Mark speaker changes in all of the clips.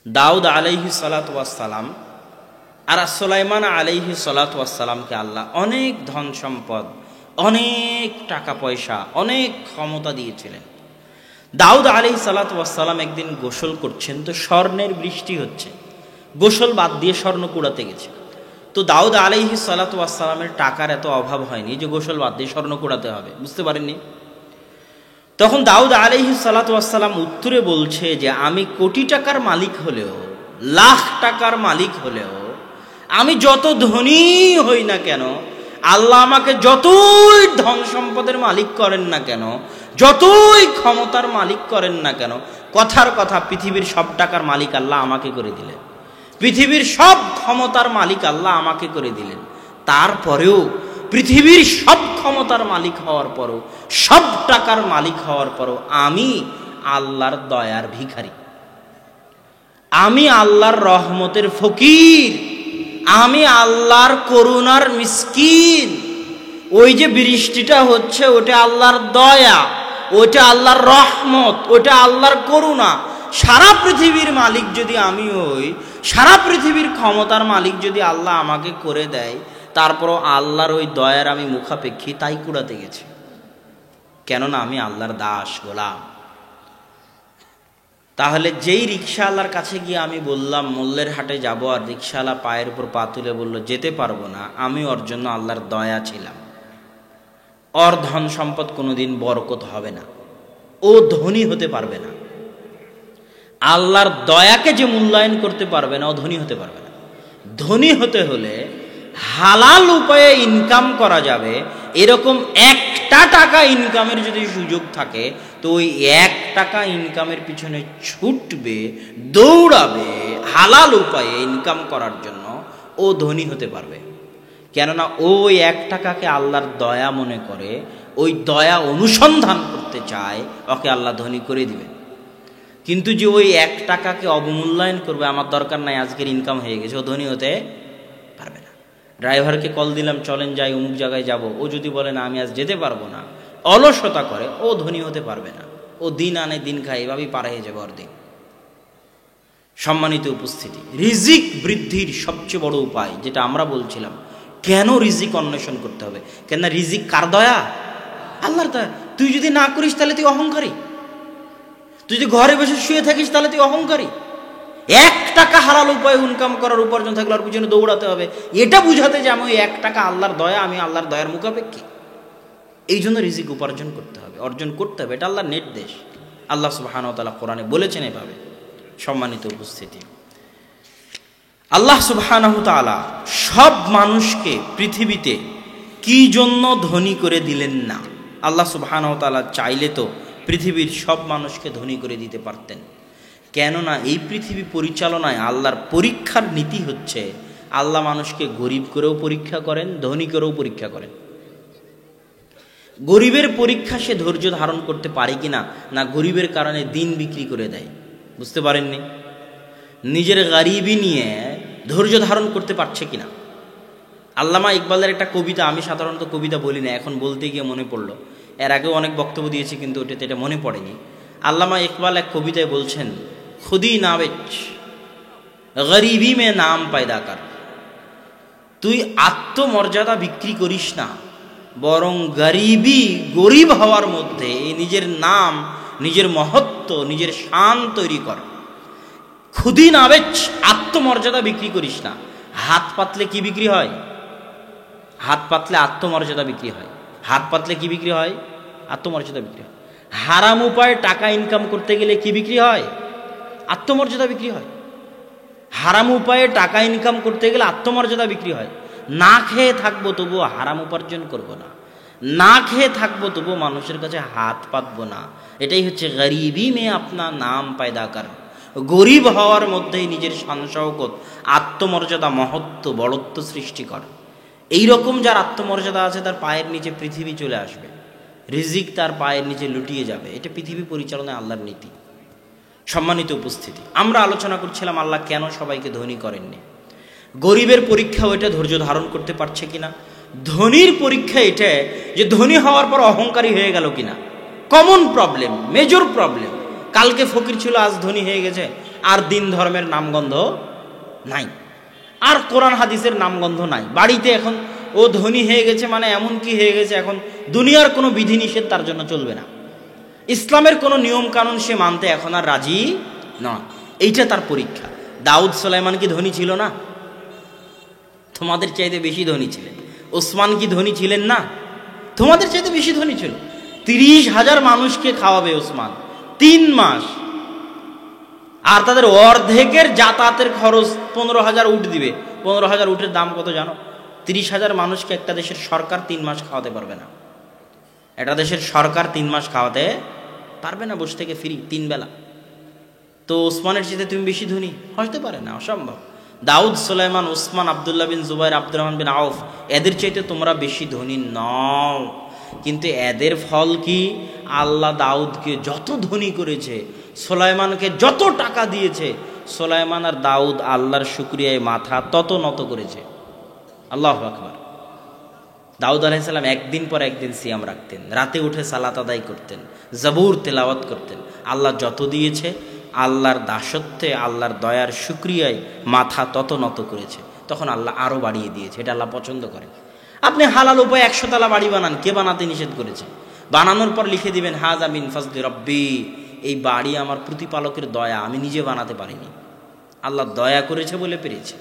Speaker 1: দাউদ আলাইহিস সালাতু ওয়াস সালাম আর সুলাইমান আলাইহিস সালাতু ওয়াস সালামকে আল্লাহ অনেক ধন সম্পদ, অনেক টাকা পয়সা, অনেক ক্ষমতা দিয়েছিলেন। দাউদ আলাইহিস সালাতু ওয়াস সালাম একদিন গোসল করছেন, তো স্বর্ণের বৃষ্টি হচ্ছে, গোসল বাদ দিয়ে স্বর্ণ কুড়াতে গেছে। তো দাউদ আলাইহিস সালাতু ওয়াস সালামের টাকার এত অভাব হয়নি যে গোসল বাদ দিয়ে স্বর্ণ কুড়াতে হবে, বুঝতে পারেননি। তখন দাউদ আলাইহিস সালাতু ওয়াস সালাম উত্তরে বলছে যে আমি কোটি টাকার মালিক হলেও, লাখ টাকার মালিক হলেও, আমি যত ধনী হই না কেন, আল্লাহ আমাকে যতই ধন সম্পদের মালিক করেন না কেন, যতই ক্ষমতার মালিক করেন না কেন, কথার কথা পৃথিবীর সব টাকার মালিক আল্লাহ আমাকে করে দিলেন, পৃথিবীর সব ক্ষমতার মালিক আল্লাহ আমাকে করে দিলেন। তারপরেও পৃথিবীর সব ক্ষমতার মালিক হওয়ার পরও, সব টাকার মালিক হওয়ার পরও আমি আল্লাহর দয়ার ভিখারি, আমি আল্লাহর রহমতের ফকির, আমি আল্লাহর করুণার মিসকিন। ওই যে বৃষ্টিটা হচ্ছে ওটা আল্লাহর দয়া, ওটা আল্লাহর রহমত, ওটা আল্লাহর করুণা। সারা পৃথিবীর মালিক যদি আমি হই, সারা পৃথিবীর ক্ষমতার মালিক যদি আল্লাহ আমাকে করে দেয়, তারপরও আল্লাহর ওই দয়ার আমি মুখাপেক্ষী, তাই কুড়াতে গেছি। কেননা আমি আল্লাহর দাস, গোলাম। তাহলে যেই রিক্সাওয়ালার কাছে গিয়ে আমি বললাম মোল্লের হাটে যাব, আর রিক্সাওয়ালা পায়ের উপর পা তুলে বলল যেতে পারবো না, আমি ওর জন্য আল্লাহর দয়া ছিলাম। ওর ধন সম্পদ কোনোদিন বরকত হবে না, ও ধনী হতে পারবে না। আল্লাহর দয়াকে যে মূল্যায়ন করতে পারবে না, ও ধনী হতে পারবে না। ধনী হতে হলে হালাল উপায়ে ইনকাম করা যাবে, এরকম একটা টাকা ইনকামের যদি সুযোগ থাকে, তো ওই এক টাকা ইনকামের পিছনে ছুটবে, দৌড়াবে হালাল উপায়ে ইনকাম করার জন্য, ও ধনী হতে পারবে। কেননা ওই এক টাকাকে আল্লাহর দয়া মনে করে, ওই দয়া অনুসন্ধান করতে চায়, ওকে আল্লাহ ধনী করে দিবেন। কিন্তু যে ওই এক টাকাকে অবমূল্যায়ন করবে, আমার দরকার নাই, আজকের ইনকাম হয়ে গেছে, ও ধনী হতে পারবে না। ড্রাইভারকে কল দিলাম চলেন যাই অমুক জায়গায় যাব, ও যদি বলে না আমি আজ যেতে পারবো না, অলসতা করে, ও ধনী হতে পারবে না। ও দিন আনে দিন খায়, এভাবেই পার হয়ে যাবে ওর দিন। সম্মানিত উপস্থিতি, রিজিক বৃদ্ধির সবচেয়ে বড় উপায় যেটা আমরা বলছিলাম, কেন রিজিক অন্বেষণ করতে হবে? কেন রিজিক কার দয়া? আল্লাহর দয়া। তুই যদি না করিস তাহলে তুই অহংকারী, তুই যদি ঘরে বসে শুয়ে থাকিস তাহলে তুই অহংকারী। এক টাকা হালাল উপায় ইনকাম করার উপার্জন থাকলে ওর পিছনে দৌড়াতে হবে, এটা বুঝাতে যে আমি ওই এক টাকা আল্লাহর দয়া, আমি আল্লাহর দয়ার মুখাপেক্ষী। এই জন্য রিজিক উপার্জন করতে হবে, অর্জন করতে হবে, এটা আল্লাহর নির্দেশ। আল্লাহ সুবহানাহু ওয়া তাআলা কোরআনে বলেছেন এভাবে। সম্মানিত উপস্থিতি, আল্লাহ সুবহানাহু ওয়া তাআলা সব মানুষকে পৃথিবীতে কি জন্য ধনী করে দিলেন না? আল্লাহ সুবহানাহু ওয়া তাআলা চাইলে তো পৃথিবীর সব মানুষকে ধনী করে দিতে পারতেন। কেননা এই পৃথিবী পরিচালনায় আল্লাহর পরীক্ষার নীতি হচ্ছে, আল্লাহ মানুষকে গরিব করেও পরীক্ষা করেন, ধনী করেও পরীক্ষা করেন। গরিবের পরীক্ষা সে ধৈর্য ধারণ করতে পারে কিনা, না গরিবের কারণে দিন বিক্রি করে দেয়, বুঝতে পারেননি? নিজের গরিবি নিয়ে ধৈর্য ধারণ করতে পারছে কিনা। আল্লামা ইকবালের একটা কবিতা, আমি সাধারণত কবিতা বলি না, এখন বলতে গিয়ে মনে পড়লো, এর আগেও অনেক বক্তব্য দিয়েছি কিন্তু ওটাতে এটা মনে পড়েনি। আল্লামা ইকবাল এক কবিতায় বলছেন, খুদি না বেচ গরিবি মে নাম পয়দা কর। তুই আত্মমর্যাদা বিক্রি করিস না, বরং গরিব হওয়ার মধ্যে নিজের নাম, নিজের মহত্ব, নিজের শান তৈরি কর। খুদি না বেচ, আত্মমর্যাদা বিক্রি করিস না। হাত পাতলে কি বিক্রি হয়? হাত পাতলে আত্মমর্যাদা বিক্রি হয়। হাত পাতলে কি বিক্রি হয়? আত্মমর্যাদা বিক্রি হয়। হারাম উপায়ে টাকা ইনকাম করতে গেলে কি বিক্রি হয়? আত্মমর্যাদা বিক্রি হয়। হারাম উপায়ে টাকা ইনকাম করতে গেলে আত্মমর্যাদা বিক্রি হয়। না খেয়ে থাকবো তবুও হারাম উপার্জন করব না, না খেয়ে থাকবো তবুও মানুষের কাছে হাত পাতবো না। এটাই হচ্ছে গরিবি মে আপনা নাম পয়দা কর। গরিব হওয়ার মধ্যেই নিজের শান শওকত, আত্মমর্যাদা, মহত্ব, বড়ত্ব সৃষ্টি কর। এইরকম যার আত্মমর্যাদা আছে, তার পায়ের নিচে পৃথিবী চলে আসবে, রিজিক তার পায়ের নিচে লুটিয়ে যাবে। এটা পৃথিবী পরিচালনায় আল্লাহর নীতি। সম্মানিত উপস্থিতি, আমরা আলোচনা করছিলাম আল্লাহ কেন সবাইকে ধনী করেননি। গরিবের পরীক্ষা ওইটা ধৈর্য ধারণ করতে পারছে কিনা। ধনীর পরীক্ষা এটা যে ধনী হওয়ার পর অহংকারী হয়ে গেল কিনা। Common problem, major problem. কালকে ফকির ছিল, আজ ধনী হয়ে গেছে, আর দিন ধর্মের নামগন্ধ নাই, আর কোরআন হাদিসের নামগন্ধ নাই। বাড়িতে এখন ও ধনী হয়ে গেছে, মানে এমন কি হয়ে গেছে, এখন দুনিয়ার কোনো বিধিনিষেধ তার জন্য চলবে না, ইসলামের কোনো নিয়ম কানুন সে মানতে এখন আর রাজি নয়। এইটা তার পরীক্ষা। দাউদ সুলাইমান কি ধনী ছিল না? তোমাদের চাইতে বেশি ধনী ছিলেন। ওসমান কি ধনী ছিলেন না? তোমাদের চাইতে বেশি ধনী ছিল। 30,000 মানুষকে খাওয়াবে ওসমান 3 মাস, আর তাদের অর্ধেকের যাতায়াতের খরচ 15,000 উট দিবে। 15,000 উটের দাম কত জানো? 30,000 মানুষকে একটা দেশের সরকার 3 মাস খাওয়াতে পারবে না। একটা দেশের সরকার 3 মাস খাওয়াতে পারবে না, বসে থেকে ফ্রি 3 বেলা। তো ওসমানের চাইতে তুমি বেশি ধনী হতে পারে না, অসম্ভব। দাউদ সুলাইমান ওসমান আব্দুল্লাহ বিন জুবাইর আব্দুর রহমান বিন আউফ এদের চাইতে তোমরা বেশি ধনী নও। কিন্তু এদের ফল কি? আল্লাহ দাউদকে যত ধনী করেছে, সুলাইমানকে যত টাকা দিয়েছে, সুলাইমান আর দাউদ আল্লাহর শুকরিয়ায় মাথা তত নত করেছে। আল্লাহু আকবার। দাউদ আলাইহিস সালাম একদিন পর একদিন সিয়াম রাখতেন, রাতে উঠে সালাত আদায় করতেন, জবুর তেলাওয়াত করতেন। আল্লাহ যত দিয়েছে, আল্লাহর দাসত্বে, আল্লাহর দয়ার শুকরিয়ায় মাথা তত নত করেছে। তখন আল্লাহ আরও বাড়িয়ে দিয়েছে। এটা আল্লাহ পছন্দ করে। আপনি হালাল উপায়ে 100 তলা বাড়ি বানান, কে বানাতে নিষেধ করেছে? বানানোর পর লিখে দিবেন হাযা মিন ফাজলি রব্বি, এই বাড়ি আমার প্রতিপালকের দয়া, আমি নিজে বানাতে পারিনি, আল্লাহ দয়া করেছে বলে পেরেছে।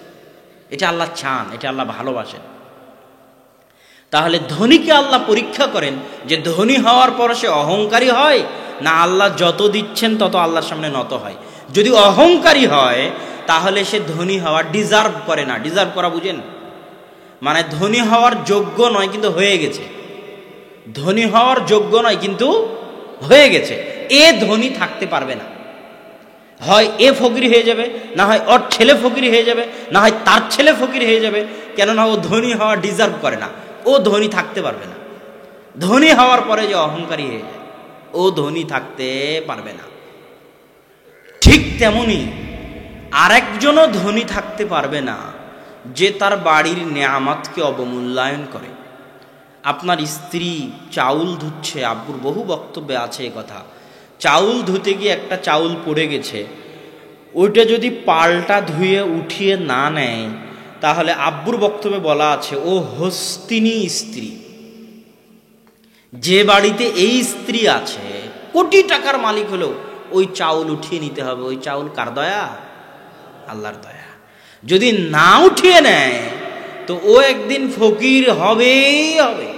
Speaker 1: এটা আল্লাহ চান, এটা আল্লাহ ভালোবাসেন। তাহলে ধনীকে আল্লাহ পরীক্ষা করেন যে ধনী হওয়ার পর সে অহংকারী হয় না আল্লাহ যত দিচ্ছেন তত আল্লাহর সামনে নত হয়। যদি অহংকারী হয় তাহলে সে ধনী হওয়ার ডিজার্ভ করে না। ডিজার্ভ করা বুঝেন? মানে ধনী হওয়ার যোগ্য নয় কিন্তু হয়ে গেছে। ধনী হওয়ার যোগ্য নয় কিন্তু হয়ে গেছে। এ ধনী থাকতে পারবে না। হয় এ ফকির হয়ে যাবে, না হয় ওর ছেলে ফকির হয়ে যাবে, না হয় তার ছেলে ফকির হয়ে যাবে। কেননা ও ধনী হওয়া ডিজার্ভ করে না, ও ধনী থাকতে পারবে না। ধনী হওয়ার পরে যে অহংকারী হয়ে যায়, ও ধনী থাকতে পারবে না। ঠিক তেমনি আরেকজনও ধনী থাকতে পারবে না যে তার বাড়ির নেয়ামতকে অবমূল্যায়ন করে। আপনার স্ত্রী চাউল ধুচ্ছে, আব্বুর বহু বক্তব্যে আছে এ কথা। চাউল ধুতে গিয়ে একটা চাউল পড়ে গেছে, ওইটা যদি পাল্টা ধুয়ে উঠিয়ে না নেয় তাহলে আব্বুর বক্তব্যে বলা আছে ও হস্তিনী স্ত্রী। যে বাড়িতে এই স্ত্রী আছে, কোটি টাকার মালিক হলেও ওই চাউল উঠিয়ে নিতে হবে। ওই চাউল কার দয়া? আল্লাহর দয়া। যদি না উঠিয়ে নেয় তো ও একদিন ফকির হবেই হবে।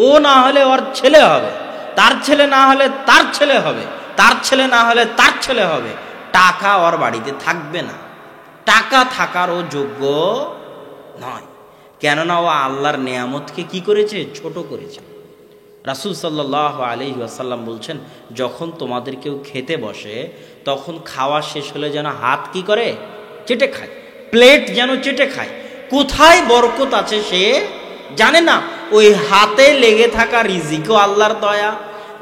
Speaker 1: ও না হলে ওর ছেলে হবে, তার ছেলে না হলে তার ছেলে হবে, তার ছেলে না হলে তার ছেলে হবে। টাকা ওর বাড়িতে থাকবে না, টাকা থাকার ও যোগ্য নয়। কেননা ও আল্লাহর নেয়ামতকে কি করেছে? ছোট করেছে। রাসূল সাল্লাল্লাহু আলাইহি ওয়াসাল্লাম বলছেন, যখন তোমাদের কেউ খেতে বসে তখন খাওয়া শেষ হলে যেন হাত কি করে? চেটে খায়। প্লেট যেন চেটে খায়। কোথায় বরকত আছে সে জানে না। ওই হাতে লেগে থাকা রিজিকও আল্লাহর দয়া,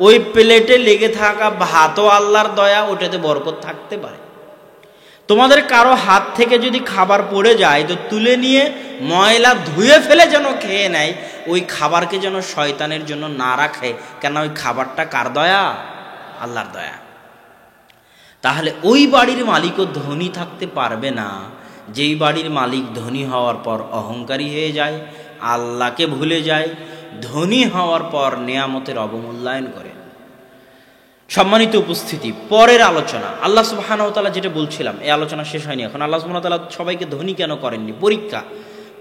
Speaker 1: ওই প্লেটে লেগে থাকা ভাতও আল্লাহর দয়া, ওটাতে বরকত থাকতে পারে। তোমাদের কারো হাত থেকে যদি খাবার পড়ে যায় তো তুলে নিয়ে ময়লা ধুয়ে ফেলে যেন খেয়ে নেয়। ওই খাবারকে যেন শয়তানের জন্য না রাখে, কেন ওই খাবারটা কার দয়া? আল্লাহর দয়া। তাহলে ওই বাড়ির মালিকও ধনী থাকতে পারবে না যেই বাড়ির মালিক ধনী হওয়ার পর অহংকারী হয়ে যায়, আল্লাহকে ভুলে যায়, ধনী হওয়ার পর নেয়ামতের অবমূল্যায়ন করে। সম্মানিত উপস্থিতি, পরের আলোচনা আল্লাহ সুবহানাহু ওয়া তাআলা যেটা বলছিলাম, এই আলোচনা শেষ হয়নি এখন। আল্লাহ সুবহানাহু ওয়া তাআলা সবাইকে ধনী কেন করেননি?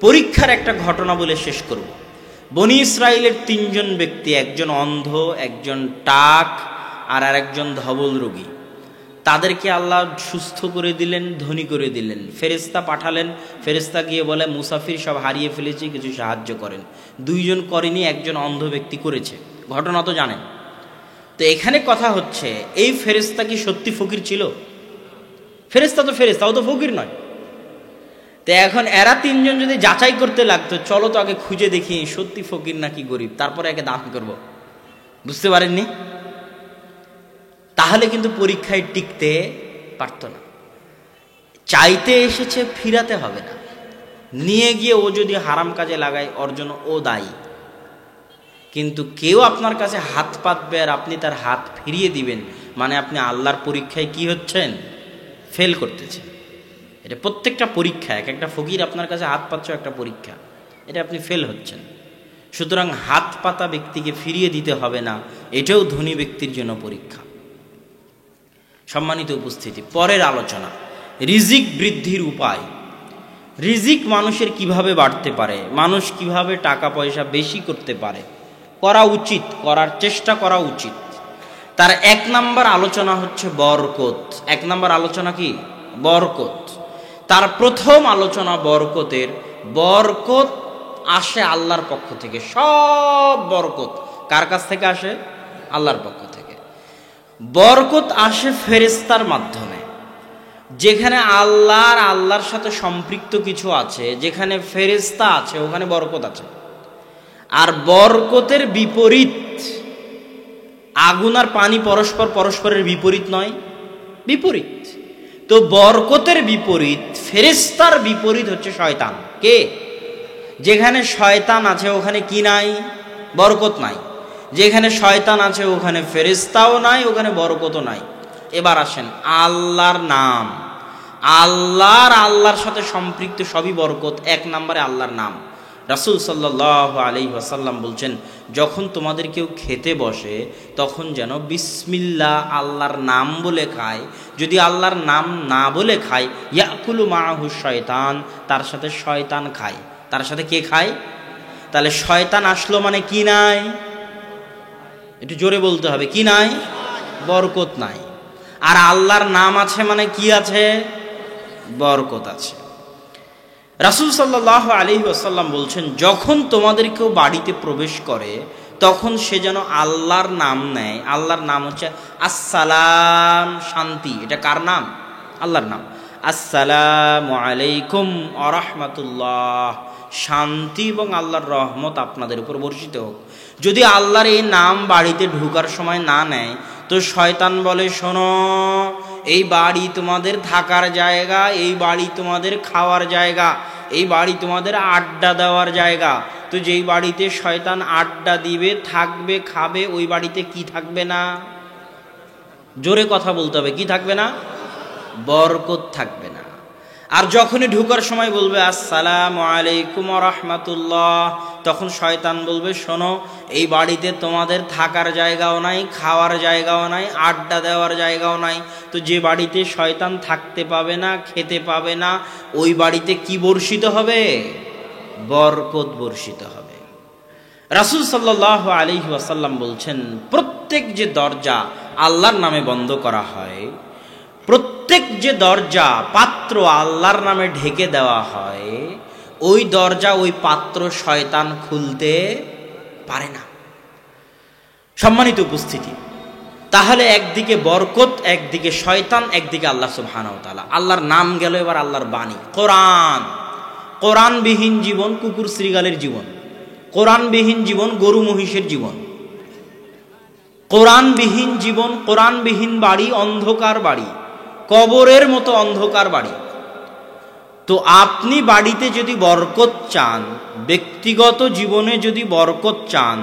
Speaker 1: পরীক্ষার একটা ঘটনা বলে শেষ করব। বনি ইসরাইলের 3 জন ব্যক্তি, একজন অন্ধ, একজন টাক আর আরেকজন ধবল রোগী। তাদেরকে আল্লাহ সুস্থ করে দিলেন, ধনী করে দিলেন। ফেরেশতা পাঠালেন, ফেরেশতা গিয়ে বলে মুসাফির সব হারিয়ে ফেলেছি, কিছু সাহায্য করেন। 2 জন করেনি, একজন অন্ধ ব্যক্তি করেছে। ঘটনা তো জানেন। তো এখানে কথা হচ্ছে, এই ফেরেশতা কি সত্যি ফকির ছিল? ফেরেশতা তো ফেরেশতা, ও তো ফকির নয়। তো এখন এরা 3 জন যদি যাচাই করতে লাগতো, চলো তো আগে খুঁজে দেখি সত্যি ফকির নাকি গরিব, তারপরে একে দান করব। বুঝতে পারেননি? তাহলে কিন্তু পরীক্ষায় টিকতে পারত না। চাইতে এসেছে, ফিরাতে হবে না। নিয়ে গিয়ে ও যদি হারাম কাজে লাগায় ওর জন্য ও দায়ী। কিন্তু কেউ আপনার কাছে হাত পাতবে আর আপনি তার হাত ফিরিয়ে দিবেন, মানে আপনি আল্লাহর পরীক্ষায় কি হচ্ছেন? ফেল করতেছে। এটা প্রত্যেকটা পরীক্ষা, এক একটা ফকির আপনার কাছে হাত পাচ্ছ একটা পরীক্ষা, এটা আপনি ফেল হচ্ছেন। সুতরাং হাত পাতা ব্যক্তিকে ফিরিয়ে দিতে হবে না, এটাও ধনী ব্যক্তির জন্য পরীক্ষা। সম্মানিত উপস্থিতি, পরের আলোচনা রিজিক বৃদ্ধির উপায়। রিজিক মানুষের কিভাবে বাড়তে পারে, মানুষ কিভাবে টাকা পয়সা বেশি করতে পারে, করা উচিত, করার চেষ্টা করা উচিত। তার 1 নাম্বার আলোচনা হচ্ছে বরকত। 1 নাম্বার আলোচনা কি? বরকত। তার প্রথম আলোচনা বরকতের। বরকত আসে আল্লাহর পক্ষ থেকে। সব বরকত কার কাছ থেকে আসে? আল্লাহর পক্ষ থেকে। বরকত আসে ফেরেশতার মাধ্যমে। যেখানে আল্লাহর সাথে সম্পৃক্ত কিছু আছে, যেখানে ফেরেশতা আছে, ওখানে বরকত আছে। আর বরকতের বিপরীত, আগুন আর পানি পরস্পরের বিপরীত নয়, বিপরীত। তো বরকতের বিপরীত, ফেরেশতার বিপরীত হচ্ছে শয়তান। কে? যেখানে শয়তান আছে ওখানে কি নাই? বরকত নাই। যেখানে শয়তান আছে ওখানে ফেরেশতাও নাই, ওখানে বরকতও নাই। এবার আসেন আল্লাহর নাম। আল্লাহর সাথে সম্পৃক্ত সবই বরকত। 1 নম্বরে আল্লাহর নাম। রাসূল সাল্লাল্লাহু আলাইহি ওয়াসাল্লাম বলছেন, যখন তোমাদের কেউ খেতে বসে তখন যেন বিসমিল্লাহ আল্লাহর নাম বলে খায়। যদি আল্লাহর নাম না বলে খায়, ইয়াকুলু মাআহু শয়তান, তার সাথে শয়তান খায়। তার সাথে কে খায়? তাহলে শয়তান আসলো মানে কি নাই? একটু জোরে বলতে হবে, কি নাই? বরকত নাই। আর আল্লাহর নাম আছে মানে কি আছে? বরকত আছে। রাসূল সাল্লাল্লাহু আলাইহি ওয়াসাল্লাম বলছেন, যখন তোমাদের কেউ বাড়িতে প্রবেশ করে তখন সে যেন আল্লাহর নাম নেয়। আল্লাহর নাম হচ্ছে আসসালাম, শান্তি। এটা কার নাম? আল্লাহর নাম। আসসালামু আলাইকুম ওয়া রাহমাতুল্লাহ, শান্তি এবং আল্লাহর রহমত আপনাদের উপর বর্ষিত হোক। যদি আল্লাহর এই নাম বাড়িতে ঢোকার সময় না নেয় তো শয়তান বলে, শোনো, এই বাড়ি তোমাদের থাকার জায়গা, এই বাড়ি তোমাদের খাওয়ার জায়গা, এই বাড়ি তোমাদের আড্ডা দেওয়ার জায়গা। তো যেই বাড়িতে শয়তান আড্ডা দিবে, থাকবে, খাবে, ওই বাড়িতে কি থাকবে না? জোরে কথা বলতে হবে, কি থাকবে না? বরকত থাকবে না। আর যখনই ঢোকার সময় বলবে আসসালামু আলাইকুম ওয়া রাহমাতুল্লাহ, তখন শয়তান বলবে, শোনো, এই বাড়িতে তোমাদের থাকার জায়গাও নাই, খাওয়ার জায়গাও নাই, আড্ডা দেওয়ার জায়গাও নাই। তো যে বাড়িতে শয়তান থাকতে পাবে না, খেতে পাবে না, ওই বাড়িতে কি বর্ষিত হবে? বরকত বর্ষিত হবে। রাসূল সাল্লাল্লাহু আলাইহি ওয়াসাল্লাম বলছেন, প্রত্যেক যে দরজা আল্লাহর নামে বন্ধ করা হয়, প্রত্যেক যে দরজা পাত্র আল্লাহর নামে ঢেকে দেওয়া হয়, ওই দরজা, ওই পাত্র শয়তান খুলতে পারে না। সম্মানিত উপস্থিতি, তাহলে একদিকে বরকত, একদিকে শয়তান, একদিকে আল্লাহ সুবহানাহু ওয়া তাআলা। আল্লাহর নাম গেল, এবার আল্লাহর বাণী। কোরআন। কোরআনবিহীন জীবন কুকুর শ্রীগালের জীবন। কোরআনবিহীন জীবন গরু মহিষের জীবন। কোরআনবিহীন জীবন, কোরআনবিহীন বাড়ি অন্ধকার বাড়ি, কবরের মতো অন্ধকার বাড়ি। তো আপনি বাড়িতে যদি বরকত চান, ব্যক্তিগত জীবনে যদি বরকত চান,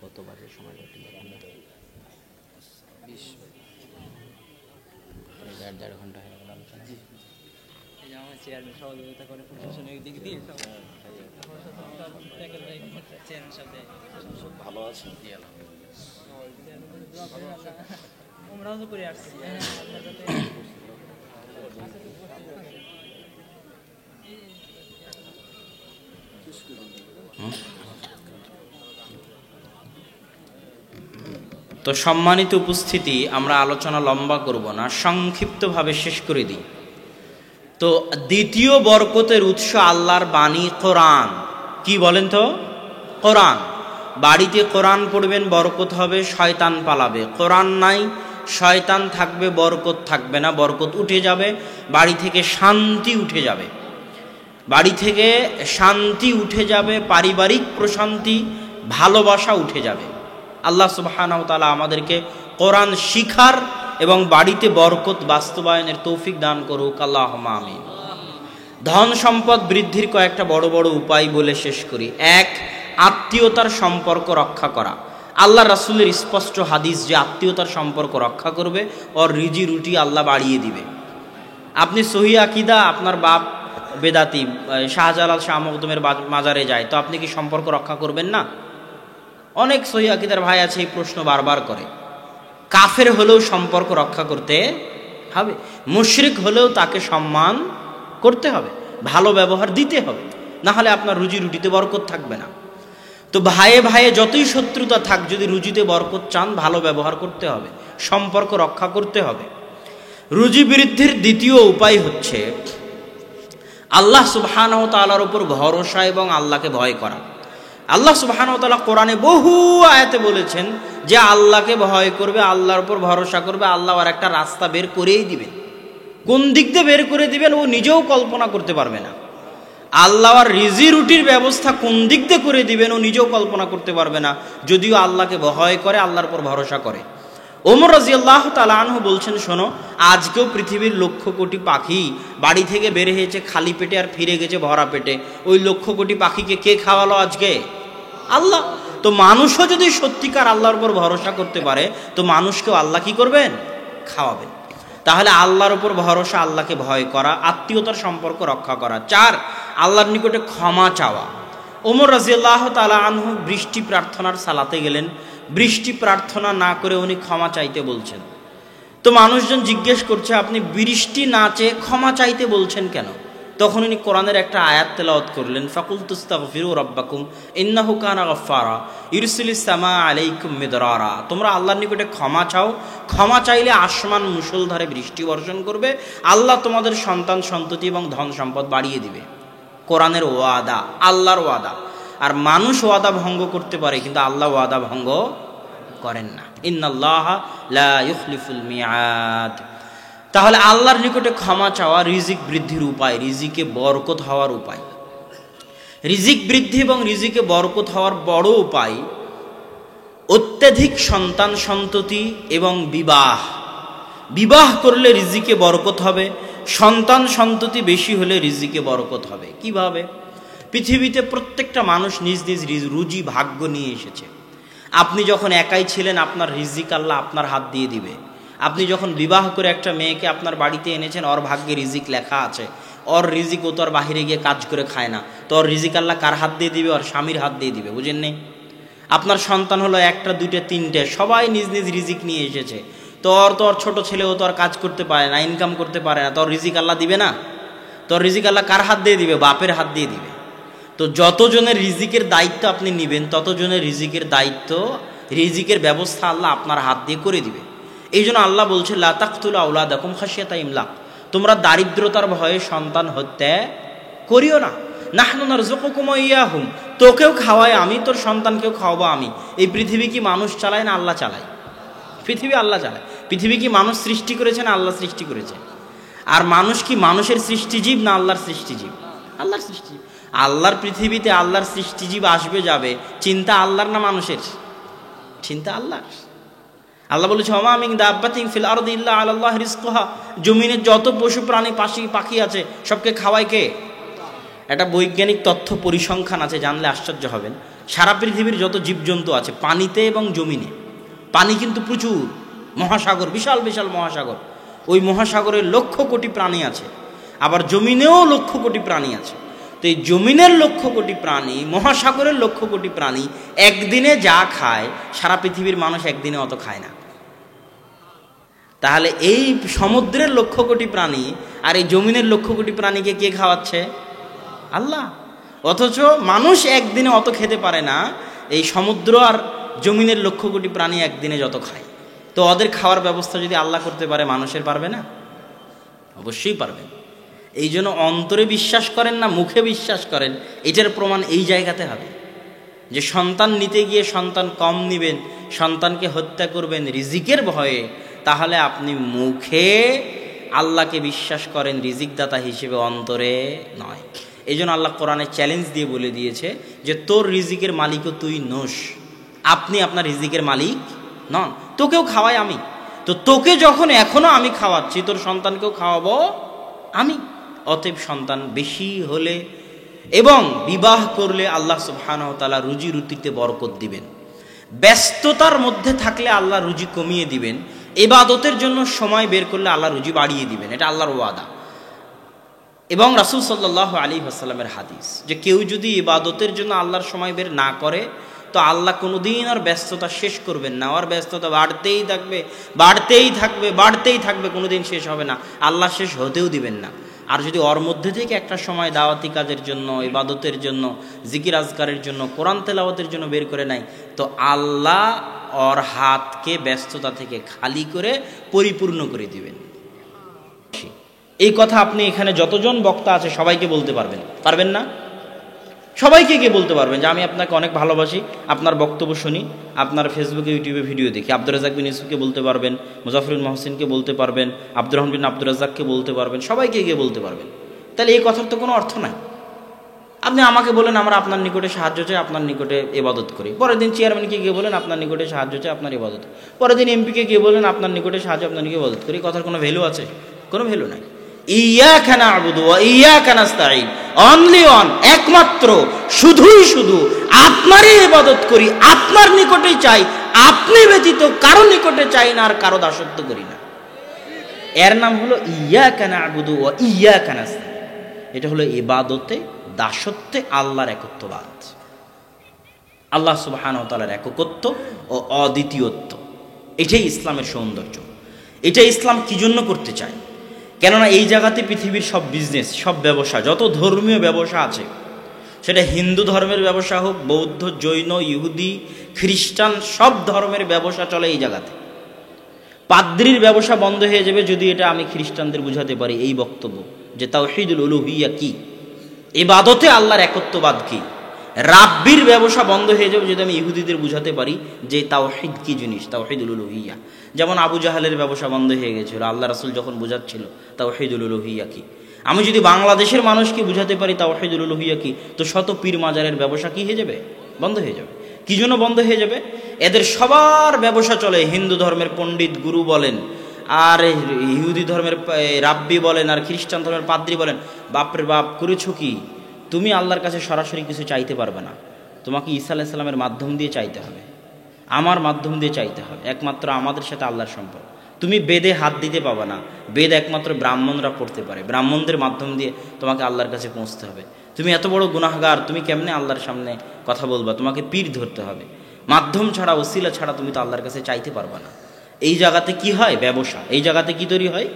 Speaker 1: কত বাজে সময়? 1.5 ঘন্টা হয়ে গেল আলোচনা।
Speaker 2: আমার চেয়ারম্যান সহযোগিতা করে প্রশাসনিক দিক দিয়ে চেয়ারম্যান সাথে
Speaker 1: ভালো আছেন?
Speaker 2: আমরাও তো করে আসছি।
Speaker 1: তো সম্মানিত উপস্থিতি, আমরা আলোচনা লম্বা করব না, সংক্ষিপ্তভাবে শেষ করে দিই। তো দ্বিতীয় বরকতের উৎস আল্লাহর বাণী, কোরআন। কি বলেন তো? কোরআন। বাড়িতে কোরআন পড়বেন, বরকত হবে, শয়তান পালাবে। কোরআন নাই, শয়তান থাকবে, বরকত থাকবে না, বরকত উঠে যাবে, বাড়ি থেকে শান্তি উঠে যাবে, বাড়ি থেকে শান্তি উঠে যাবে, পারিবারিক প্রশান্তি, ভালোবাসা উঠে যাবে। আল্লাহ সুবহানাহু ওয়া তাআলা আমাদেরকে কোরআন শিখার এবং বাড়িতে বরকত বাস্তবায়নের তৌফিক দান করুক, আল্লাহুম্মা আমিন। ধন সম্পদ বৃদ্ধির কয়েকটা বড় বড় উপায় বলে শেষ করি। এক, আত্মীয়তার সম্পর্ক রক্ষা করা। আল্লাহ রাসূলের স্পষ্ট হাদিস যে আত্মীয়তার সম্পর্ক রক্ষা করবে ওর রিজি রুটি আল্লাহ বাড়িয়ে দিবে। আপনি সহি আকীদা, আপনার বাপ বেদাতি, শাহজালাল শাহ মখদুমের মাজারে যায়, তো আপনি কি সম্পর্ক রক্ষা করবেন না? অনেক সহি আকীদার ভাই আছে এই প্রশ্ন বারবার করে। কাফের হলেও সম্পর্ক রক্ষা করতে হবে, মুশরিক হলেও তাকে সম্মান করতে হবে, ভালো ব্যবহার দিতে হবে, না হলে আপনার রুজি রুটিতে বরকত থাকবে না। তো ভাইয়ে ভাইয়ে যতই শত্রুতা থাক, যদি রুজিতে বরকত চান ভালো ব্যবহার করতে হবে, সম্পর্ক রক্ষা করতে হবে। রুজি বৃদ্ধির দ্বিতীয় উপায় হচ্ছে আল্লাহ সুবহানাহু ওয়া তাআলার উপর ভরসা এবং আল্লাহকে ভয় করা। আল্লাহ সুবহানাহু ওয়া তাআলা কোরআনে বহু আয়াতে বলেছেন যে আল্লাহকে ভয় করবে, আল্লাহর উপর ভরসা করবে, আল্লাহ আর একটা রাস্তা বের করেই দিবেন। কোন দিক দিয়ে বের করে দিবেন ও নিজেও কল্পনা করতে পারবে না। আল্লাহ আর রিজি রুটির ব্যবস্থা কোন দিক দিয়ে করে দিবেন ও নিজেও কল্পনা করতে পারবে না, যদিও আল্লাহকে ভয় করে, আল্লাহর উপর ভরসা করে। ওমর রাদিয়াল্লাহু তাআলা আনহু বলছেন, শোনো, আজকেও পৃথিবীর লক্ষ কোটি পাখি বাড়ি থেকে বের হয়েছে খালি পেটে আর ফিরে গেছে ভরা পেটে। ওই লক্ষ কোটি পাখিকে কে খাওয়ালো আজকে? আল্লাহ। তো মানুষও যদি সত্যিকার আল্লাহর উপর ভরসা করতে পারে, তো মানুষকেও আল্লাহ কি করবেন? খাওয়াবেন। তাহলে আল্লাহর উপর ভরসা, আল্লাহকে ভয় করা, আত্মীয়তার সম্পর্ক রক্ষা করা। চার, আল্লাহর নিকটে ক্ষমা চাওয়া। ওমর রাদিয়াল্লাহু তাআলা আনহু বৃষ্টি প্রার্থনার সালাতে গেলেন, বৃষ্টি প্রার্থনা না করে উনি ক্ষমা চাইতে বলছেন। তো মানুষজন জিজ্ঞেস করছে, আপনি বৃষ্টি না চেয়ে ক্ষমা চাইতে বলছেন কেন? তখন উনি কোরআনের একটা আয়াত তেলাওয়াত করলেন, ফাকুলতুস্তাগফিরু রাব্বাকুম ইন্নাহু কানা গাফফারা ইরসিলিস সামা আলাইকুম মিদরারা। তোমরা আল্লাহর নিকটে ক্ষমা চাও, ক্ষমা চাইলে আসমান মুষলধারে বৃষ্টি বর্ষণ করবে, আল্লাহ তোমাদের সন্তান সন্ততি এবং ধন সম্পদ বাড়িয়ে দিবে। কোরআনের ওয়াদা, আল্লাহর ওয়াদা। আর মানুষ ওয়াদা ভঙ্গ করতে পারে, কিন্তু আল্লাহ ওয়াদা ভঙ্গ করেন না। ইন্নাল্লাহা লা ইউখলিফুল মিআদ। তাহলে আল্লাহর নিকটে ক্ষমা চাওয়া রিজিক বৃদ্ধির উপায়, রিজিকে বরকত হওয়ার উপায়। রিজিক বৃদ্ধি এবং রিজিকে বরকত হওয়ার বড় উপায় অত্যধিক সন্তান সন্ততি এবং বিবাহ। বিবাহ করলে রিজিকে বরকত হবে, সন্তান সন্ততি বেশি হলে রিজিকে বরকত হবে। কিভাবে? পৃথিবীতে প্রত্যেকটা মানুষ নিজ নিজ রুজি ভাগ্য নিয়ে এসেছে। আপনি যখন একাই ছিলেন, আপনার রিজিক আল্লাহ আপনার হাত দিয়ে দিবে। আপনি যখন বিবাহ করে একটা মেয়েকে আপনার বাড়িতে এনেছেন, ওর ভাগ্যে রিজিক লেখা আছে, ওর রিজিক ও তো আর বাহিরে গিয়ে কাজ করে খায় না, তো ওর রিজিক আল্লাহ কার হাত দিয়ে দিবে? ওর স্বামীর হাত দিয়ে দিবে। বুঝেন নেই? আপনার সন্তান হলো একটা, দুইটা, তিনটে, সবাই নিজ নিজ রিজিক নিয়ে এসেছে, তো ওর ছোট ছেলেও তো আর কাজ করতে পারে না, ইনকাম করতে পারে না, তোর রিজিক আল্লাহ দিবে না? তোর রিজিক আল্লাহ কার হাত দিয়ে দিবে? বাপের হাত দিয়ে দিবে। তো যতজনের রিজিকের দায়িত্ব আপনি নেবেন, ততজনের রিজিকের দায়িত্ব, রিজিকের ব্যবস্থা আল্লাহ আপনার হাত দিয়ে করে দিবে। এই জন্য আল্লাহ বলছে, লা তাকতুলু আওলাদাকুম খাশিয়াতা ইমলাক, তোমরা দারিদ্রতার ভয়ে সন্তান হত্যা করিও না। নাহনু নারযুকুকুম ওয়া ইয়াহুম, তোকেও খাওয়াই আমি, তোর সন্তানকেও খাওয়াবো আমি। এই পৃথিবী কি মানুষ চালায় না আল্লাহ চালায়? পৃথিবী আল্লাহ চালায়। পৃথিবী কি মানুষ সৃষ্টি করেছে না আল্লাহ সৃষ্টি করেছে? আর মানুষ কি মানুষের সৃষ্টিজীব না আল্লাহর সৃষ্টিজীব? আল্লাহর সৃষ্টিজীব। আল্লাহর পৃথিবীতে আল্লাহর সৃষ্টিজীব আসবে যাবে, চিন্তা আল্লাহর না মানুষের? চিন্তা আল্লাহর। আল্লাহ বলেছে, ওমা মিন দাব্বাতিন ফিল আরদি ইল্লা আলাল্লাহি রিজকুহা, জমিনের যত পশু প্রাণী পাখি আছে সবকে খাওয়ায় কে? একটা বৈজ্ঞানিক তথ্য পরিসংখ্যান আছে, জানলে আশ্চর্য হবেন। সারা পৃথিবীর যত জীবজন্তু আছে পানিতে এবং জমিনে, পানি কিন্তু প্রচুর, মহাসাগর, বিশাল বিশাল মহাসাগর, ওই মহাসাগরের লক্ষ কোটি প্রাণী আছে, আবার জমিনেও লক্ষ কোটি প্রাণী আছে। তো এই জমিনের লক্ষ কোটি প্রাণী, মহাসাগরের লক্ষ কোটি প্রাণী একদিনে যা খায়, সারা পৃথিবীর মানুষ একদিনে অত খায় না। তাহলে এই সমুদ্রের লক্ষ কোটি প্রাণী আর এই জমিনের লক্ষ কোটি প্রাণীকে কে খাওয়াচ্ছে? আল্লাহ। অথচ মানুষ একদিনে অত খেতে পারে না, এই সমুদ্র আর জমিনের লক্ষ কোটি প্রাণী একদিনে যত খায়। তো ওদের খাওয়ার ব্যবস্থা যদি আল্লাহ করতে পারে, মানুষের পারবে না? অবশ্যই পারবেন। এই জন্য অন্তরে বিশ্বাস করেন না মুখে বিশ্বাস করেন, এটার প্রমাণ এই জায়গাতে হবে যে সন্তান নিতে গিয়ে সন্তান কম নিবেন, সন্তানকে হত্যা করবেন রিজিকের ভয়ে, তাহলে আপনি মুখে আল্লাহকে বিশ্বাস করেন রিজিকদাতা হিসেবে, অন্তরে নয়। এই জন্য আল্লাহ কোরআনে চ্যালেঞ্জ দিয়ে বলে দিয়েছে যে তোর রিজিকের মালিকও তুই নোস, আপনি আপনার রিজিকের মালিক নন, তোকেও খাওয়াই আমি। তো তোকে যখন এখনো আমি খাওয়াচ্ছি, তোর সন্তানকেও খাওয়াবো আমি। অতএব সন্তান বেশি হলে এবং বিবাহ করলে আল্লাহ সুবহানাহু ওয়া তাআলা রুজি রুটিতে বরকত দিবেন। ব্যস্ততার মধ্যে থাকলে আল্লাহ রুজি কমিয়ে দিবেন, ইবাদতের জন্য সময় বের করলে আল্লাহ রুজি বাড়িয়ে দিবেন, এটা আল্লাহর ওয়াদা। এবং রাসূল সাল্লাল্লাহু আলাইহি ওয়াসাল্লামের হাদিস যে কেউ যদি ইবাদতের জন্য আল্লাহর সময় বের না করে তো আল্লাহ কোনোদিন আর ব্যস্ততা শেষ করবেন না, আর ব্যস্ততা বাড়তেই থাকবে বাড়তেই থাকবে বাড়তেই থাকবে, কোনোদিন শেষ হবে না, আল্লাহ শেষ হতেও দিবেন না। আর যদি ওর মধ্যে থেকে একটা সময় দাওয়াতি কাজের জন্য, ইবাদতের জন্য, জিকির আজকারের জন্য, কোরআন তেলাওয়াতের জন্য বের করে নেয়, তো আল্লাহ ওর হাতকে ব্যস্ততা থেকে খালি করে পরিপূর্ণ করে দিবেন। এই কথা আপনি এখানে যতজন বক্তা আছে সবাইকে বলতে পারবেন, পারবেন না? সবাইকে গিয়ে বলতে পারবেন যে আমি আপনাকে অনেক ভালোবাসি, আপনার বক্তব্য শুনি, আপনার ফেসবুকে ইউটিউবে ভিডিও দেখি। আব্দুর রাজ্জাক বিন ইউসুফকে বলতে পারবেন, মুজাফফরুল মহসিনকে বলতে পারবেন, আব্দুর রহমান বিন আব্দুর রাজ্জাককে বলতে পারবেন, সবাইকে গিয়ে বলতে পারবেন। তাহলে এই কথার তো কোনো অর্থ নাই। আপনি আমাকে বলেন আমরা আপনার নিকটে সাহায্য চাই, আপনার নিকটে ইবাদত করি, পরের দিন চেয়ারম্যানকে গিয়ে বলেন আপনার নিকটে সাহায্য চাই, আপনার ইবাদত, পরের দিন এমপিকে গিয়ে বলেন আপনার নিকটে সাহায্য, আপনার নিকটে ইবাদত করি। কথার কোনো ভ্যালু আছে? কোনো ভ্যালু নাই। ইয়াকা না'বুদু ওয়া ইয়াকা নাস্তাঈন, অনলি অন, একমাত্র, শুধুই শুধু আপনারই ইবাদত করি, আপনার নিকটেই চাই, আপনি ব্যতীত কারো নিকটে চাই না, আর কারো দাসত্ব করি না। এর নাম হলো ইয়াকা না'বুদু ওয়া ইয়াকা নাস্তাঈন। এটা হলো ইবাদতে, দাসত্বে আল্লাহর একত্ববাদ, আল্লাহ সুবহানাহু ওয়া তাআলার একত্ব ও অদ্বিতীয়ত্ব। এটাই ইসলামের সৌন্দর্য। এটা ইসলাম কি জন্য করতে চায়? কেননা এই জায়গাতে পৃথিবীর সব বিজনেস, সব ব্যবসা, যত ধর্মীয় ব্যবসা আছে, সেটা হিন্দু ধর্মের ব্যবসা হোক, বৌদ্ধ, জৈন, ইহুদি, খ্রিস্টান, সব ধর্মের ব্যবসা চলে এই জায়গাতে। পাদ্রির ব্যবসা বন্ধ হয়ে যাবে যদি এটা আমি খ্রিস্টানদের বুঝাতে পারি এই বক্তব্য যে তাওহীদুল উলুহিয়া কি, ইবাদতে আল্লাহর একত্ববাদ কি। রাব্বির ব্যবসা বন্ধ হয়ে যাবে যদি আমি ইহুদিদের বুঝাতে পারি যে তাওহীদ কি জিনিস, তাওহীদুল উলুহিয়া। যেমন আবু জাহালের ব্যবসা বন্ধ হয়ে গেছিল আল্লাহ রাসূল যখন বুঝাচ্ছিল তাওহীদুল উলুহিয়া কি। আমি যদি বাংলাদেশের মানুষকে বুঝাতে পারি তাওহীদুল উলুহিয়া কি, তো শত পীর মাজারের ব্যবসা কি হয়ে যাবে? বন্ধ হয়ে যাবে। কি জন্য বন্ধ হয়ে যাবে? এদের সবার ব্যবসা চলে, হিন্দু ধর্মের পণ্ডিত গুরু বলেন, আর ইহুদি ধর্মের রাব্বি বলেন, আর খ্রিস্টান ধর্মের পাদ্রী বলেন। বাপরে বাপ, করেছো কি? তুমি আল্লাহর কাছে সরাসরি কিছু চাইতে পারবে না, তোমাকে ঈসা আলাইহিস সালামের মাধ্যম দিয়ে চাইতে হবে, আমার মাধ্যম দিয়ে চাইতে হবে, একমাত্র আমাদের সাথে আল্লাহর সম্পর্ক। তুমি বেদে হাত দিতে পাবে না, বেদ একমাত্র ব্রাহ্মণরা পড়তে পারে, ব্রাহ্মণদের মাধ্যম দিয়ে তোমাকে আল্লাহর কাছে পৌঁছতে হবে। তুমি এত বড় গুনাহগার, তুমি কেমনে আল্লাহর সামনে কথা বলবা? তোমাকে পীর ধরতে হবে, মাধ্যম ছাড়া, ওসিলা ছাড়া তুমি তো আল্লাহর কাছে চাইতে পারবে না। এই জায়গাতে কি হয়? ব্যবসা। এই জায়গাতে কি তৈরি হয়?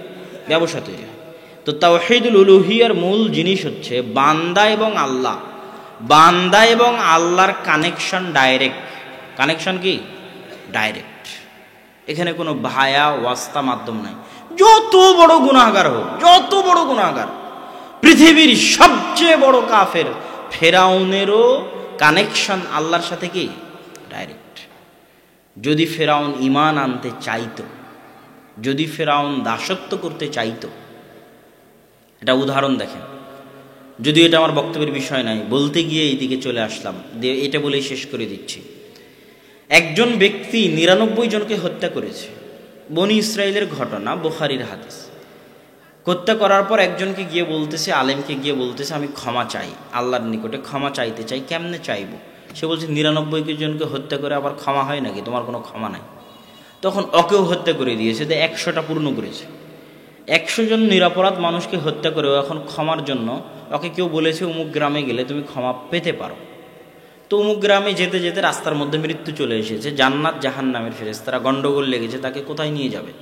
Speaker 1: ব্যবসা তৈরি হয়। তো তাওহীদুল উলুহিয়ার মূল জিনিস হচ্ছে বান্দা এবং আল্লাহ, বান্দা এবং আল্লাহর কানেকশন ডাইরেক্ট। কানেকশন কি? ডাইরেক্ট। এখানে কোনো ভায়া ওয়াস্তা মাধ্যম নাই। যত বড় গুনাহগার হোক, যত বড় গুনাহগার, পৃথিবীর সবচেয়ে বড় কাফের ফেরাউনেরও কানেকশন আল্লাহর সাথে কি? ডাইরেক্ট। যদি ফেরাউন ঈমান আনতে চাইতো, যদি ফেরাউন দাসত্ব করতে চাইতো, এটা উদাহরণ দেখেন, যদিও এটা আমার বক্তব্যের বিষয় নাই, বলতে গিয়ে এইদিকে চলে আসলাম, এটা বলেই শেষ করে দিচ্ছি। একজন ব্যক্তি ৯৯ জনকে হত্যা করেছে, বনি ইসরায়েলের ঘটনা, বুখারীর হাদিস। হত্যা করার পর একজনকে গিয়ে বলতেছে, আলেমকে গিয়ে বলতেছে আমি ক্ষমা চাই, আল্লাহর নিকটে ক্ষমা চাইতে চাই। কেমনে চাইবো? সে বলছে ৯৯ জনকে হত্যা করে আবার ক্ষমা হয় নাকি? তোমার কোনো ক্ষমা নাই। তখন ওকেও হত্যা করে দিয়েছে, ১০০টা পূর্ণ করেছে। ১০০ জন নিরপরাধ মানুষকে হত্যা করে এখন ক্ষমার জন্য ওকে কেউ বলেছে অমুক গ্রামে গেলে তুমি ক্ষমা পেতে পারো। তো অমুক গ্রামে যেতে যেতে রাস্তার মধ্যে মৃত্যু চলে এসেছে, জান্নাত জাহান্নামের ফেরেশতারা গন্ডগোল লেগেছে, তাকে কোথায় নিয়ে যাবে?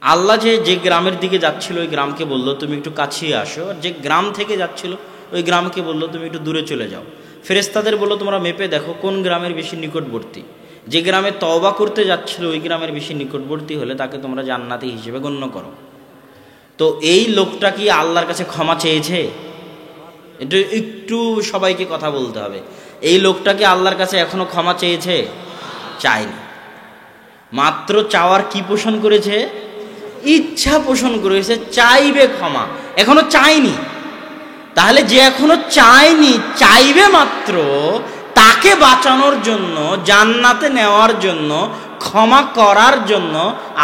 Speaker 1: আল্লাহ যে গ্রামের দিকে যাচ্ছিল ওই গ্রামকে বললো তুমি একটু কাছে আসো, আর যে গ্রাম থেকে যাচ্ছিল ওই গ্রামকে বললো তুমি একটু দূরে চলে যাও। ফেরেশতাদের বললো তোমরা মেপে দেখো কোন গ্রামের বেশি নিকটবর্তী। যে গ্রামে তওবা করতে যাচ্ছিল ওই গ্রামের বেশি নিকটবর্তী হলে তাকে তোমরা জান্নাতি হিসেবে গণ্য করো। তো এই লোকটা কি আল্লাহর কাছে ক্ষমা চেয়েছে? এটা একটু সবাইকে কথা বলতে হবে। এই লোকটা কি আল্লাহর কাছে এখনো ক্ষমা চেয়েছে? চায়নি। মাত্র চাওয়ার কি পোষণ করেছে? ইচ্ছা পোষণ করেছে, চাইবে ক্ষমা, এখনো চায়নি। তাহলে যে এখনো চায়নি, চাইবে মাত্র, তাকে বাঁচানোর জন্য, জান্নাতে নেওয়ার জন্য, ক্ষমা করার জন্য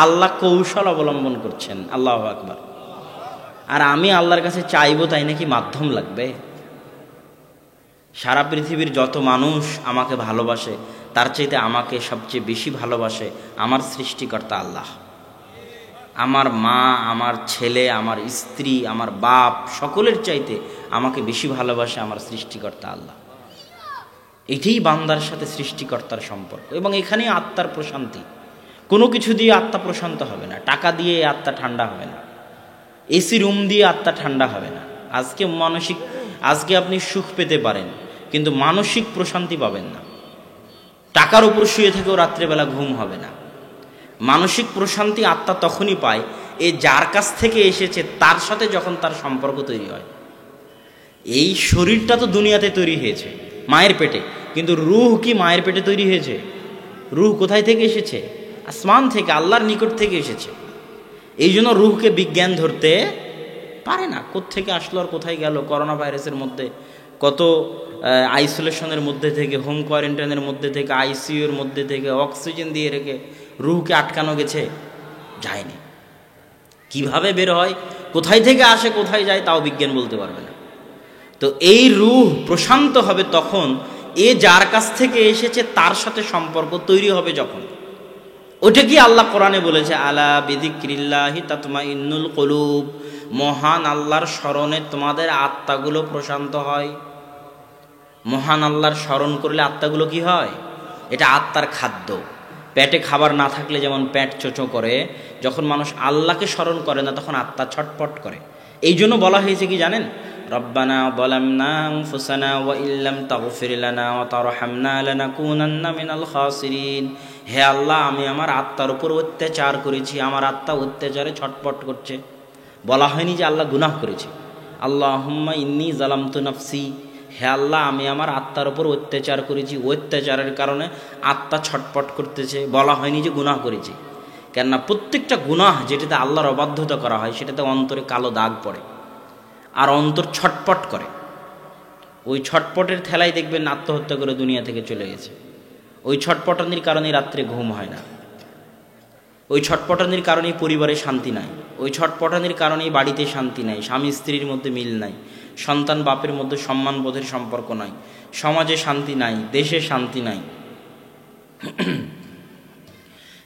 Speaker 1: আল্লাহ কৌশল অবলম্বন করছেন। আল্লাহু আকবার। আর আমি আল্লাহর কাছে চাইবো তাই নাকি মাধ্যম লাগবে? সারা পৃথিবীর যত মানুষ আমাকে ভালোবাসে তার চাইতে আমাকে সবচেয়ে বেশি ভালোবাসে আমার সৃষ্টিকর্তা আল্লাহ। আমার মা, আমার ছেলে, আমার স্ত্রী, আমার বাপ, সকলের চাইতে আমাকে বেশি ভালোবাসে আমার সৃষ্টিকর্তা আল্লাহ। এটাই বান্দার সাথে সৃষ্টিকর্তার সম্পর্ক। এবং এখানেই আত্মার প্রশান্তি। কোনো কিছু দিয়ে আত্মা প্রশান্ত হবে না, টাকা দিয়ে আত্মা ঠান্ডা হবে না, এসি রুম দিয়ে আত্মা ঠান্ডা হবে না। আজকে আপনি সুখ পেতে পারেন, কিন্তু মানসিক প্রশান্তি পাবেন না। টাকার উপর শুয়ে থেকেও রাত্রেবেলা ঘুম হবে না। মানসিক প্রশান্তি আত্মা তখনই পায় যার কাছ থেকে এসেছে তার সাথে যখন তার সম্পর্ক তৈরি হয়। এই শরীরটা তো দুনিয়াতে তৈরি হয়েছে মায়ের পেটে, কিন্তু রূহ কি মায়ের পেটে তৈরি হয়েছে? রূহ কোথায় থেকে এসেছে? আসমান থেকে, আল্লাহর নিকট থেকে এসেছে। এই জন্য রূহকে বিজ্ঞান ধরতে পারে না। কোত্থেকে আসলো আর কোথায় গেল? করোনা ভাইরাসের মধ্যে কত আইসোলেশনের মধ্যে থেকে, হোম কোয়ারেন্টাইনের মধ্যে থেকে, আইসিইউর মধ্যে থেকে অক্সিজেন দিয়ে রেখে রূহকে আটকানো গেছে? যায়নি। কিভাবে বের হয়, কোথায় থেকে আসে, কোথায় যায়, তাও বিজ্ঞান বলতে পারবে না। তো এই রূহ প্রশান্ত হবে তখন যার কাছ থেকে এসেছে তার সাথে সম্পর্ক তৈরি হবে যখন। ওটা কি আল্লাহ কোরআনে বলেছে, আলা বিযিক্রিল্লাহি তাতমাইন্নুল কুলুব, মহান আল্লাহর স্মরণে তোমাদের আত্মাগুলো প্রশান্ত হয়। মহান আল্লাহর স্মরণ করলে আত্মাগুলো কি হয়? এটা আত্মার খাদ্য। পেটে খাবার না থাকলে যেমন পেট চোচো করে, যখন মানুষ আল্লাহকে স্মরণ করে না তখন আত্মা ছটপট করে। এই জন্য বলা হয়েছে কি জানেন, রব্বানা যালামনা আনফুসানা ওয়া ইল্লাম তাগফির লানা ওয়া তারহামনা লানাকুনান্না মিনাল খাসিরিন। হে আল্লাহ, আমি আমার আত্মার উপর অত্যাচার করেছি, আমার আত্মা অত্যাচারে ছটপট করছে। বলা হয়নি যে আল্লাহ গুনাহ করেছে। আল্লাহুম্মা ইন্নী যালামতু নাফসি, হে আল্লাহ, আমি আমার আত্মার উপর অত্যাচার করেছি, অত্যাচারের কারণে আত্মা ছটপট করতেছে। বলা হয়নি যে গুনাহ করেছি। কেননা প্রত্যেকটা গুনাহ যেটাতে আল্লাহর অবাধ্যতা করা হয় সেটাতে অন্তরে কালো দাগ পড়ে আর অন্তর ছটপট করে। ওই ছটপটের ঠেলাই দেখবেন আত্মহত্যা করে দুনিয়া থেকে চলে গেছে। ওই ছটপটানির কারণে রাত্রে ঘুম হয় না, ওই ছটপটানির কারণেই পরিবারে শান্তি নাই, ওই ছটপটানির কারণেই বাড়িতে শান্তি নাই, স্বামী স্ত্রীর মধ্যে মিল নাই, সন্তান বাপের মধ্যে সম্মানবোধের সম্পর্ক নাই, সমাজে শান্তি নাই, দেশে শান্তি নাই।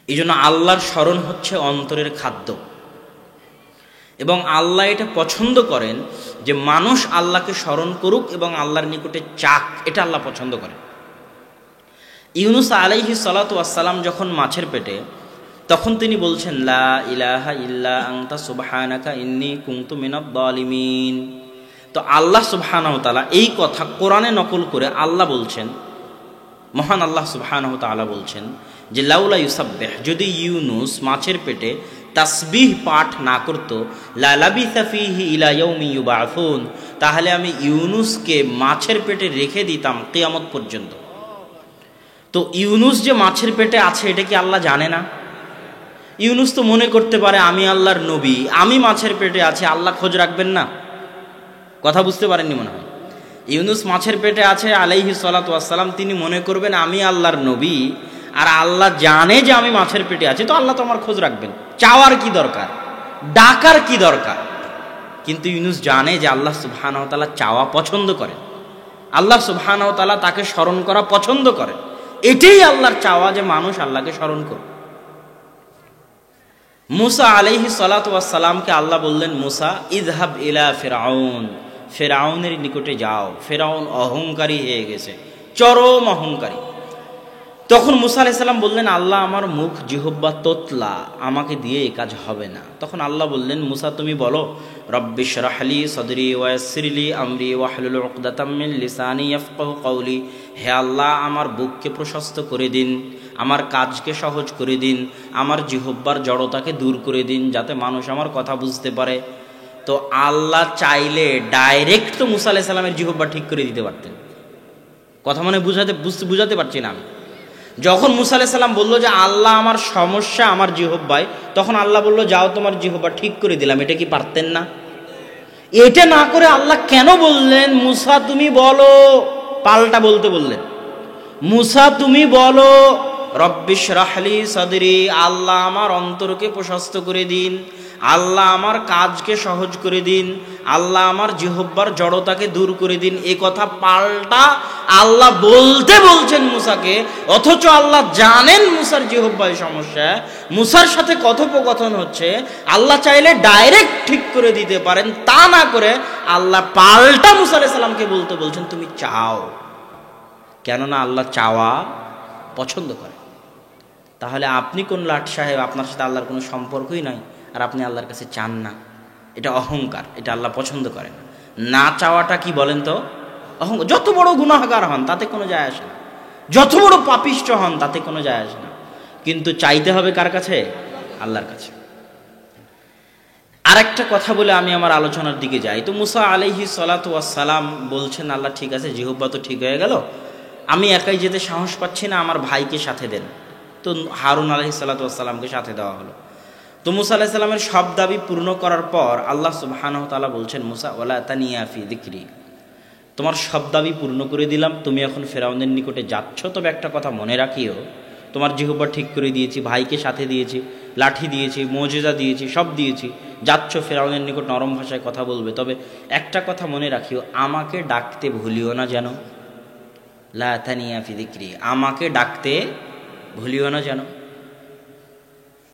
Speaker 1: এই জন্য আল্লাহর স্মরণ হচ্ছে অন্তরের খাদ্য। এবং আল্লাহ এটা পছন্দ করেন যে মানুষ আল্লাহকে স্মরণ করুক এবং আল্লাহর নিকটে চাক, এটা আল্লাহ পছন্দ করেন। ইউনুস আলাইহিস সালাতু ওয়াস সালাম যখন মাছের পেটে, তখন তিনি বলছেন, লা ইলাহা ইল্লা আনতা সুবহানাকা ইন্নী কুনতু মিনাজ জালিমিন। তো আল্লাহ সুবহানাহু তাআলা এই কথা কোরআনে নকল করে আল্লাহ বলছেন, মহান আল্লাহ সুবহানাহু তাআলা বলছেন যে লাউলা ইউসাব্বিহ, যদি ইউনুস মাছের পেটে তাসবিহ পাঠ না করত, লা লাবিসা ফীহি ইলা ইয়াউমি ইউবাআসুন, তাহলে আমি ইউনুসকে মাছের পেটে রেখে দিতাম কিয়ামত পর্যন্ত। তো ইউনুস যে মাছের পেটে আছে এটা কি আল্লাহ জানে না? ইউনুস তো মনে করতে পারে আমি আল্লাহর নবী, আমি মাছের পেটে আছি, আল্লাহ খোঁজ রাখবেন না? কথা বুঝতে পারেননি মনে হয়। ইউনুস মাছের পেটে আছে আলাইহিস সালাতু ওয়াস সালাম, তিনি মনে করবেন আমি আল্লাহর নবী, আর আল্লাহ জানে যে আমি মাছের পেটে আছি, তো আল্লাহ তো আমার খোঁজ রাখবেন, চাওয়ার কি দরকার, ডাকার কি দরকার? কিন্তু ইউনুস জানে যে আল্লাহ সুবহানাহু ওয়া তাআলা চাওয়া পছন্দ করেন, আল্লাহ সুবহানাহু ওয়া তাআলা তাকে স্মরণ করা পছন্দ করেন। এটাই আল্লাহর চাওয়া যে মানুষ আল্লাহকে স্মরণ করুক। মুসা আলাইহিস সালাতু ওয়াস সালামকে আল্লাহ বললেন, মুসা ইযহাব ইলা ফিরআউন, ফিরআউনের নিকটে যাও। ফিরআউন অহংকারী হয়ে গেছে, চরম অহংকারী। তখন মুসা আলাইহিস সালাম বললেন, আল্লাহ আমার মুখ জিহ্বা তোতলা, আমাকে দিয়ে এই কাজ হবে না। তখন আল্লাহ বললেন, মুসা তুমি বলো, রব্বি শরহ লি সদরি ওয়া ইয়াসসির লি আমরি ওয়াহলুল উকদাতাম মিন লিসানি ইয়াফকাহু কওলি। হে আল্লাহ, আমার বুককে প্রশস্ত করে দিন, আমার কাজকে সহজ করে দিন, আমার জিহ্বার জড়তাকে দূর করে দিন, যাতে মানুষ আমার কথা বুঝতে পারে। তো আল্লাহ চাইলে ডাইরেক্ট তো মুসা আলাইহিস সালামের জিহ্বা ঠিক করে দিতে পারতেন। কথা মানে বুঝাতে পারছি না আমি। যখন মুসা আলাইহিস সালাম বললো যে আল্লাহ আমার সমস্যা আমার জিহ্বায়, তখন আল্লাহ বলল যাও তোমার জিহ্বা ঠিক করে দিলাম। এটা কি পারতেন না? এটা না করে আল্লাহ কেন বললেন মুসা তুমি বলো, পাল্টা বলতে বললেন মুসা তুমি বলো রব্বিশ রাহলি সাদরি, আল্লাহ আমার অন্তরকে প্রশস্ত করে দিন, আল্লাহ আমার কাজকে সহজ করে দিন, আল্লাহ আমার জিহ্বার জড়তাকে দূর করে দিন। এ কথা পাল্টা আল্লাহ বলতে বলছেন মুসাকে, অথচ আল্লাহ জানেন মুসার জিহ্বায় সমস্যা, মুসার সাথে কথোপকথন হচ্ছে, আল্লাহ চাইলে ডাইরেক্ট ঠিক করে দিতে পারেন, তা না করে আল্লাহ পাল্টা মুসা আলাইহিস সালামকে বলতে বলছেন তুমি চাও। কেননা আল্লাহ চাওয়া পছন্দ করে। তাহলে আপনি কোন লাট সাহেব, আপনার সাথে আল্লাহর কোনো সম্পর্কই নাই আর আপনি আল্লাহর কাছে চান না, এটা অহংকার, এটা আল্লাহ পছন্দ করে না। না চাওয়াটা কি বলেন তো? অহংকার। যত বড় গুনাহগার হন তাতে কোনো যায় আসে না, যত বড় পাপিষ্ঠ হন তাতে কোনো যায় আসে না, কিন্তু চাইতে হবে কার কাছে? আল্লাহর কাছে। আরেকটা কথা বলে আমি আমার আলোচনার দিকে যাই। তো মুসা আলাইহিস সালাতু ওয়াস সালাম বলছেন আল্লাহ ঠিক আছে, জিহ্বা তো ঠিক হয়ে গেল, আমি একাই যেতে সাহস পাচ্ছি না, আমার ভাইকে সাথে দেন। তো হারুন আলাইহিস সালাতু ওয়াস সালামকে সাথে দেওয়া হলো। তো মুসা আলাইহিস সালামের সব দাবি পূর্ণ করার পর আল্লাহ সুবহানাহু ওয়া তাআলা বলছেন মুসা ওয়ালা তানিয়া ফি যিকরি, তোমার সব দাবি পূর্ণ করে দিলাম, তুমি এখন ফেরাউনের নিকটে যাচ্ছ, তবে একটা কথা মনে রাখিও, তোমার জিহ্বা ঠিক করে দিয়েছি, ভাইকে সাথে দিয়েছি, লাঠি দিয়েছি, মুজিজা দিয়েছি, সব দিয়েছি, যাচ্ছ ফেরাউনের নিকট নরম ভাষায় কথা বলবে, তবে একটা কথা মনে রাখিও, আমাকে ডাকতে ভুলিও না যেন। লা তানিয়া ফি যিকরি, আমাকে ডাকতে ভুলিও না যেন।